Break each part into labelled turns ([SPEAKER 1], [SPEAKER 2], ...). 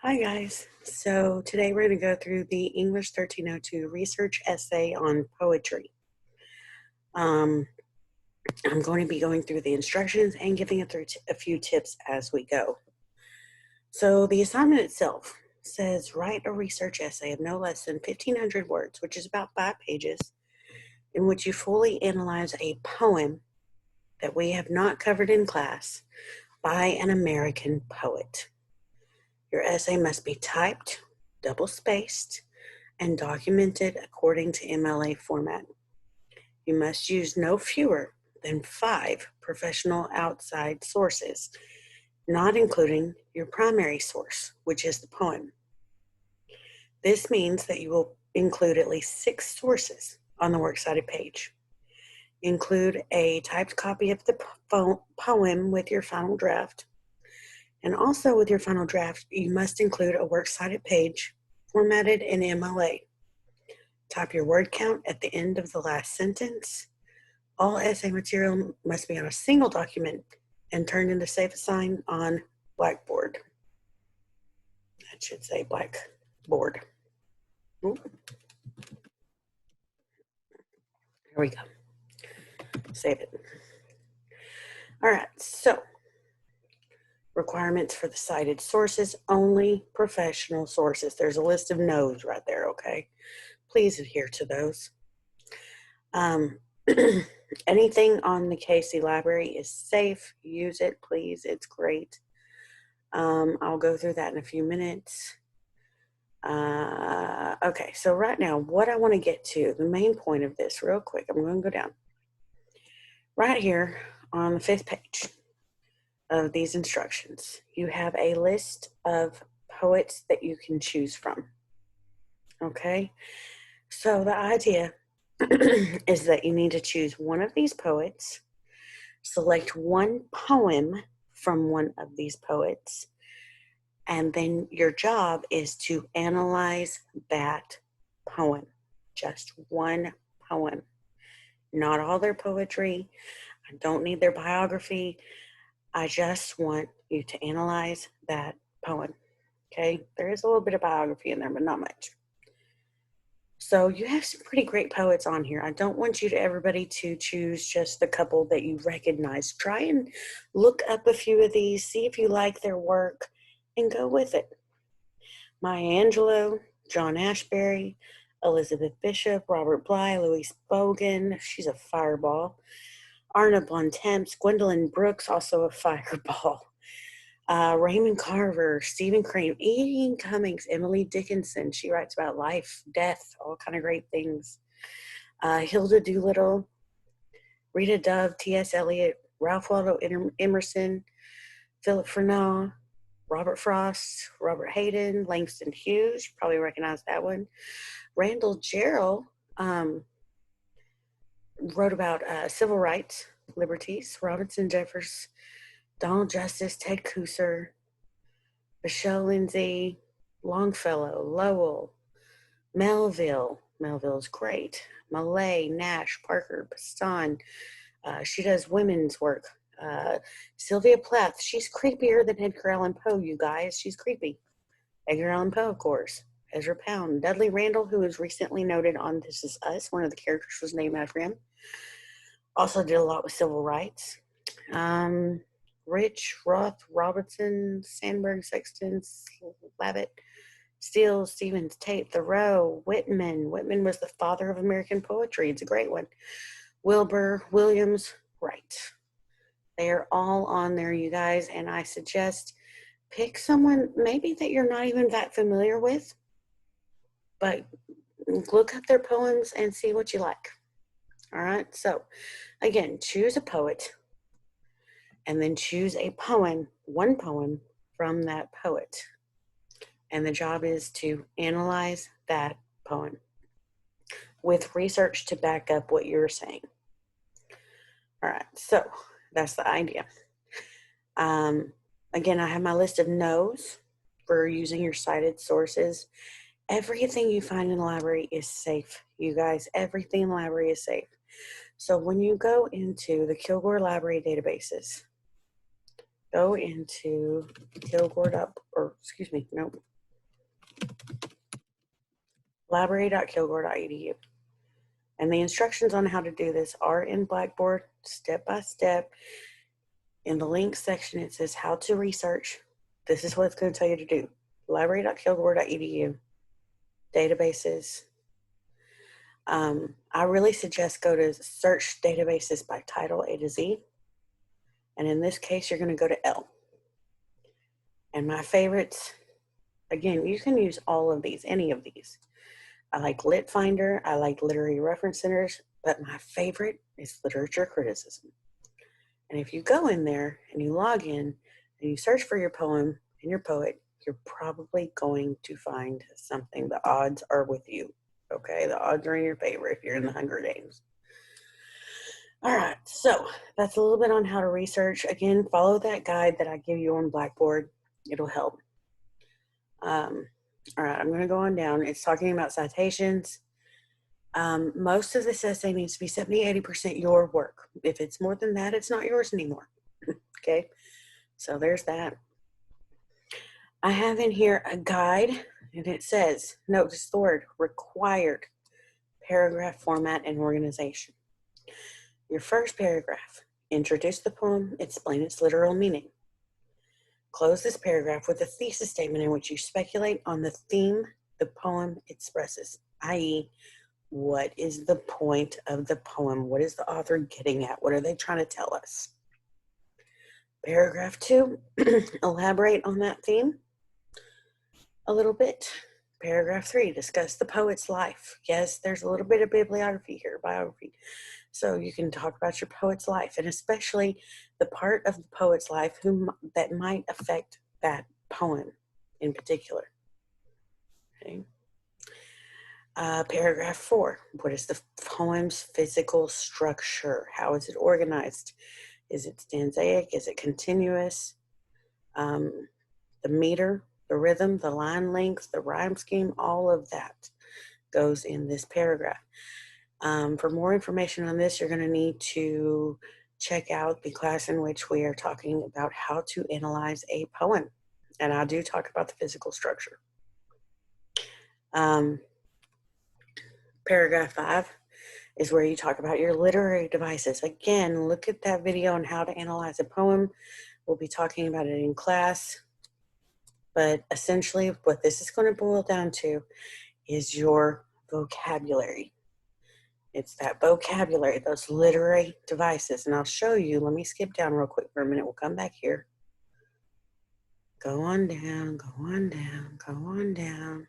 [SPEAKER 1] Hi guys. So today we're going to go through the English 1302 research essay on poetry. Um, I'm going to be going through the instructions and giving a few tips as we go. So the assignment itself says write a research essay of no less than 1,500 words, which is about 5 pages, in which you fully analyze a poem that we have not covered in class by an American poet. Your essay must be typed, double-spaced, and documented according to MLA format. You must use no fewer than 5 professional outside sources, not including your primary source, which is the poem. This means that you will include at least 6 sources on the works cited page. Include a typed copy of the poem with your final draft. And also with your final draft, you must include a works cited page formatted in MLA. Type your word count at the end of the last sentence. All essay material must be on a single document and turned into Safe Assign on Blackboard. That should say Blackboard. Ooh. Here we go. Save it. All right, so requirements for the cited sources, only professional sources. There's a list of no's right there, okay? Please adhere to those. Anything on the KC library is safe. Use it, please. It's great. I'll go through that in a few minutes. Okay, so right now, what I want to get to, the main point of this, real quick, I'm going to go down. Right here on the 5th page of these instructions, you have a list of poets that you can choose from. Okay, so the idea is that you need to choose one of these poets, select one poem from one of these poets, and then your job is to analyze that poem, just one poem, not all their poetry. I don't need their biography. I just want you to analyze that poem, okay? There is a little bit of biography in there, but not much. So you have some pretty great poets on here. I don't want you to everybody to choose just the couple that you recognize. Try and look up a few of these, see if you like their work, and go with it. Maya Angelou, John Ashbery, Elizabeth Bishop, Robert Bly, Louise Bogan, she's a fireball. Arna Bontemps, Gwendolyn Brooks, also a fireball. Raymond Carver, Stephen Crane, Ian Cummings, Emily Dickinson. She writes about life, death, all kind of great things. Hilda Doolittle, Rita Dove, T.S. Eliot, Ralph Waldo Emerson, Philip Freneau, Robert Frost, Robert Hayden, Langston Hughes. You probably recognize that one. Randall Jarrell wrote about civil rights, liberties. Robinson Jeffers, Donald Justice, Ted Kooser, Michelle Lindsay, Longfellow, Lowell, Melville. Melville's great. Millay, Nash, Parker, Bastan. She does women's work. Sylvia Plath. She's creepier than Edgar Allan Poe, you guys. She's creepy. Edgar Allan Poe, of course. Ezra Pound. Dudley Randall, who was recently noted on This Is Us. One of the characters was named after him. Also did a lot with civil rights. Rich, Roth, Robertson, Sandberg, Sexton, Slavitt, Steele, Stevens, Tate, Thoreau, Whitman. Whitman was the father of American poetry. It's a great one. Wilbur, Williams, Wright. They are all on there, you guys, and I suggest pick someone maybe that you're not even that familiar with, but look up their poems and see what you like. All right, so again, choose a poet and then choose a poem, one poem from that poet. And the job is to analyze that poem with research to back up what you're saying. All right, so that's the idea. Again, I have my list of no's for using your cited sources. Everything you find in the library is safe, you guys. Everything in the library is safe. So when you go into the Kilgore Library databases, go into library.kilgore.edu. And the instructions on how to do this are in Blackboard, step by step. In the links section, it says how to research. This is what it's going to tell you to do. Library.kilgore.edu, databases. I really suggest go to search databases by title A to Z. And in this case, you're going to go to L. And my favorites, again, you can use all of these, any of these. I like Lit Finder, I like Literary Reference Centers, but my favorite is Literature Criticism. And if you go in there and you log in and you search for your poem and your poet, you're probably going to find something. The odds are with you, okay? The odds are in your favor if you're in the Hunger Games. All right, so that's a little bit on how to research. Again, follow that guide that I give you on Blackboard. It'll help. All right, I'm going to go on down. It's talking about citations. Most of this essay needs to be 70-80% your work. If it's more than that, it's not yours anymore. Okay, so there's that. I have in here a guide, and it says, notice the word, required paragraph format and organization. Your first paragraph, introduce the poem, explain its literal meaning. Close this paragraph with a thesis statement in which you speculate on the theme the poem expresses, i.e., what is the point of the poem? What is the author getting at? What are they trying to tell us? Paragraph 2, elaborate on that theme a little bit. Paragraph 3, discuss the poet's life. Yes, there's a little bit of bibliography here, biography. So you can talk about your poet's life, and especially the part of the poet's life that might affect that poem in particular. Okay. Paragraph 4, what is the poem's physical structure? How is it organized? Is it stanzaic? Is it continuous? The meter, the rhythm, the line length, the rhyme scheme, all of that goes in this paragraph. For more information on this, you're going to need to check out the class in which we are talking about how to analyze a poem. And I do talk about the physical structure. Paragraph 5 is where you talk about your literary devices. Again, look at that video on how to analyze a poem. We'll be talking about it in class. But essentially, what this is going to boil down to is your vocabulary. It's that vocabulary, those literary devices. And I'll show you. Let me skip down real quick for a minute. We'll come back here. Go on down, go on down, go on down.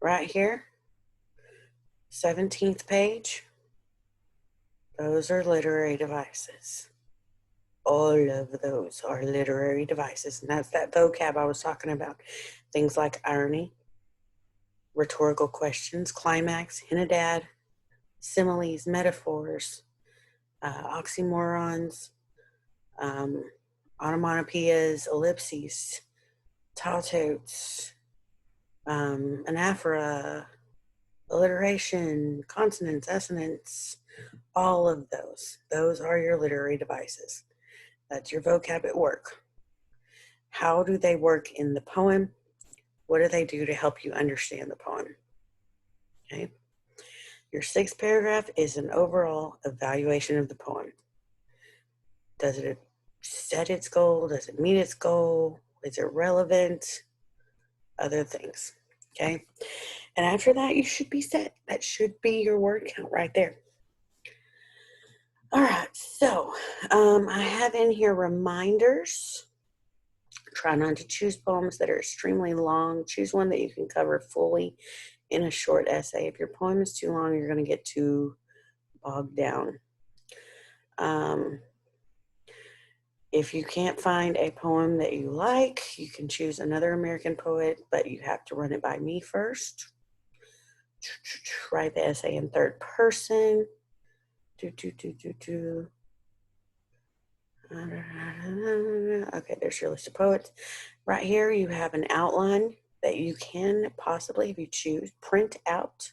[SPEAKER 1] Right here, 17th page. Those are literary devices. All of those are literary devices. And that's that vocab I was talking about. Things like irony, rhetorical questions, climax, hint ad, similes, metaphors, oxymorons, onomatopoeias, ellipses, tautotes, anaphora, alliteration, consonants, assonants, all of those. Those are your literary devices. That's your vocab at work. How do they work in the poem? What do they do to help you understand the poem? Okay. Your 6th paragraph is an overall evaluation of the poem. Does it set its goal? Does it meet its goal? Is it relevant? Other things. Okay. And after that, you should be set. That should be your word count right there. All right. So I have in here reminders. Try not to choose poems that are extremely long. Choose one that you can cover fully in a short essay. If your poem is too long, you're going to get too bogged down. If you can't find a poem that you like, you can choose another American poet, but you have to run it by me first. Write the essay in 3rd person. Okay, there's your list of poets. Right here, you have an outline that you can possibly, if you choose, print out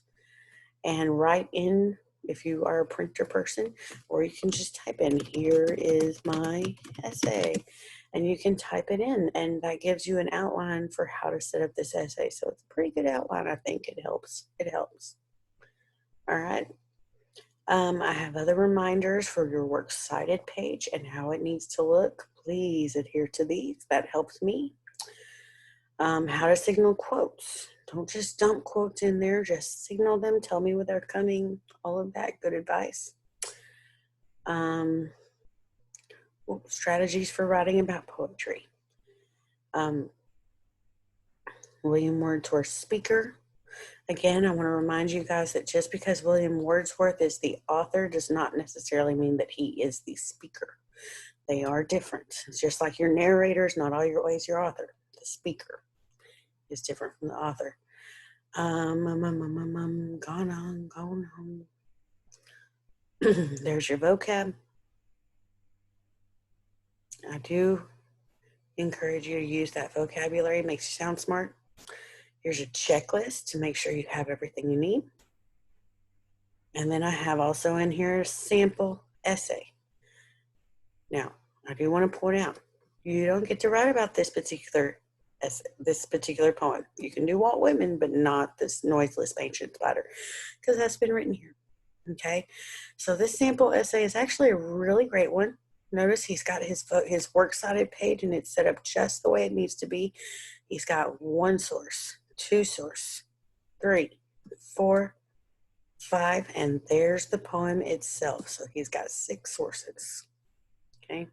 [SPEAKER 1] and write in if you are a printer person, or you can just type in, here is my essay, and you can type it in, and that gives you an outline for how to set up this essay. So it's a pretty good outline. I think it helps. It helps. All right. I have other reminders for your works cited page and how it needs to look. Please adhere to these. That helps me. How to signal quotes. Don't just dump quotes in there. Just signal them. Tell me where they're coming. All of that. Good advice. Strategies for writing about poetry. William Wordsworth's Speaker. Again, I want to remind you guys that just because William Wordsworth is the author does not necessarily mean that he is the speaker. They are different. It's just like your narrator is not always your author. The speaker is different from the author. Gone on. There's your vocab. I do encourage you to use that vocabulary. It makes you sound smart. Here's a checklist to make sure you have everything you need. And then I have also in here a sample essay. Now, I do want to point out, you don't get to write about this particular essay, this particular poem. You can do Walt Whitman, but not this noiseless ancient spider, because that's been written here. Okay, so this sample essay is actually a really great one. Notice he's got his works cited page, and it's set up just the way it needs to be. He's got 1 source, 2 source, 3, 4, 5, and there's the poem itself. So he's got 6 sources. Okay,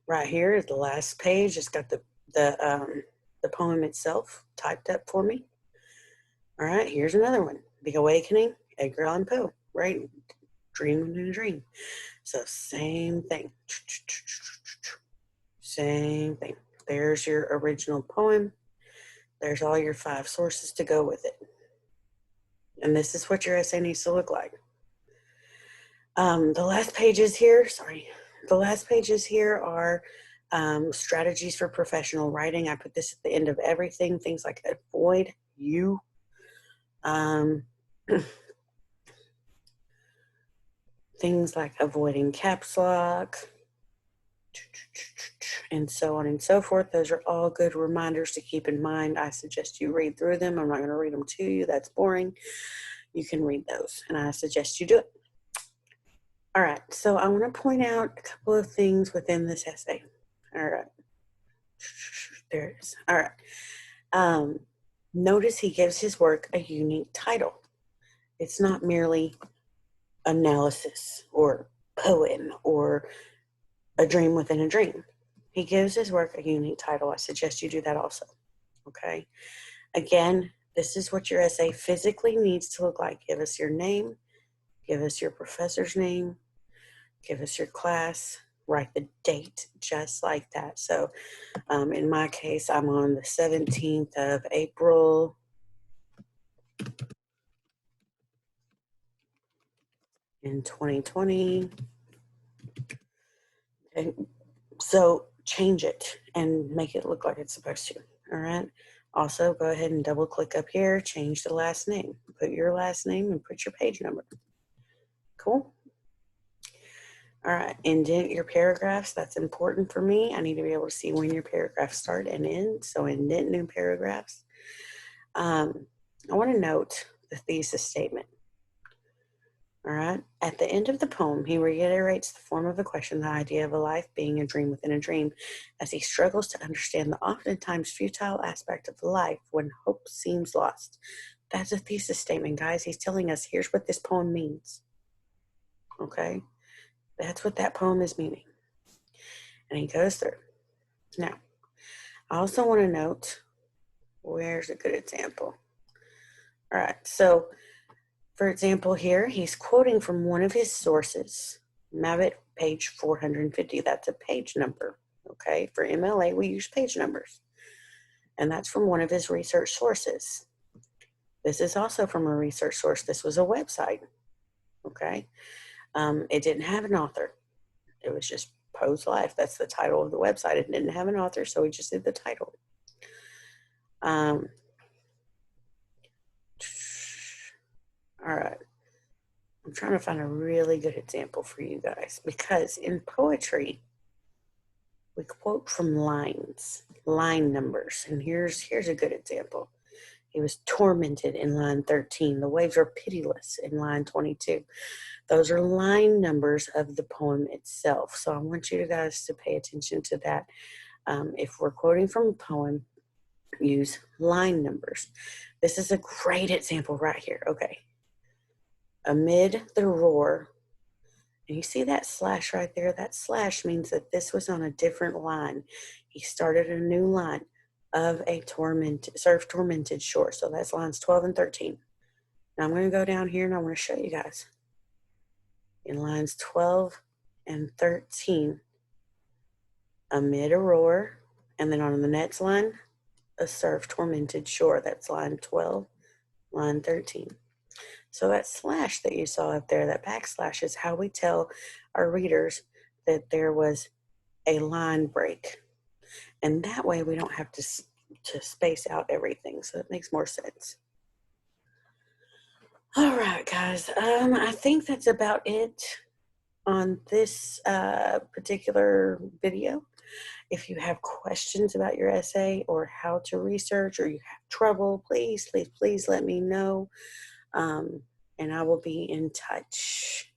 [SPEAKER 1] right here is the last page. It's got the poem itself typed up for me. All right, here's another one. The Awakening, Edgar Allan Poe. Right, Dream Within a Dream. So same thing. Same thing. There's your original poem. There's all your 5 sources to go with it. And this is what your essay needs to look like. The last pages here are strategies for professional writing. I put this at the end of everything. Things like avoid you. Things like avoiding caps lock, and so on and so forth. Those are all good reminders to keep in mind. I suggest you read through them. I'm not going to read them to you. That's boring. You can read those, and I suggest you do it. All right, so I want to point out a couple of things within this essay. All right. There it is. All right. Notice he gives his work a unique title. It's not merely analysis or poem or a dream within a dream. He gives his work a unique title. I suggest you do that also. Okay. Again, this is what your essay physically needs to look like. Give us your name. Give us your professor's name. Give us your class. Write the date just like that. So in my case, I'm on the 17th of April. In 2020. Okay. So change it and make it look like it's supposed to. All right. Also, go ahead and double click up here, change the last name. Put your last name and put your page number. Cool. All right. Indent your paragraphs. That's important for me. I need to be able to see when your paragraphs start and end. So indent new paragraphs. I want to note the thesis statement. All right. At the end of the poem, he reiterates the form of a question, the idea of a life being a dream within a dream, as he struggles to understand the oftentimes futile aspect of life when hope seems lost. That's a thesis statement, guys. He's telling us, here's what this poem means. Okay? That's what that poem is meaning. And he goes through. Now, I also want to note, where's a good example? All right. So, for example, here, he's quoting from one of his sources, Mabbott, page 450. That's a page number, okay? For MLA, we use page numbers. And that's from one of his research sources. This is also from a research source. This was a website, okay? It didn't have an author. It was just Poe's Life. That's the title of the website. It didn't have an author, so we just did the title. All right. I'm trying to find a really good example for you guys, because in poetry, we quote from lines, line numbers. And here's a good example. He was tormented in line 13. The waves are pitiless in line 22. Those are line numbers of the poem itself. So I want you guys to pay attention to that. If we're quoting from a poem, use line numbers. This is a great example right here. Okay. Amid the roar, and you see that slash right there? That slash means that this was on a different line. He started a new line of a surf tormented shore. So that's lines 12 and 13. Now I'm going to go down here and I want to show you guys. In lines 12 and 13, amid a roar, and then on the next line, a surf tormented shore. That's line 12, line 13. So that slash that you saw up there, that backslash, is how we tell our readers that there was a line break. And that way we don't have to space out everything. So it makes more sense. All right, guys. I think that's about it on this particular video. If you have questions about your essay or how to research, or you have trouble, please let me know. And I will be in touch.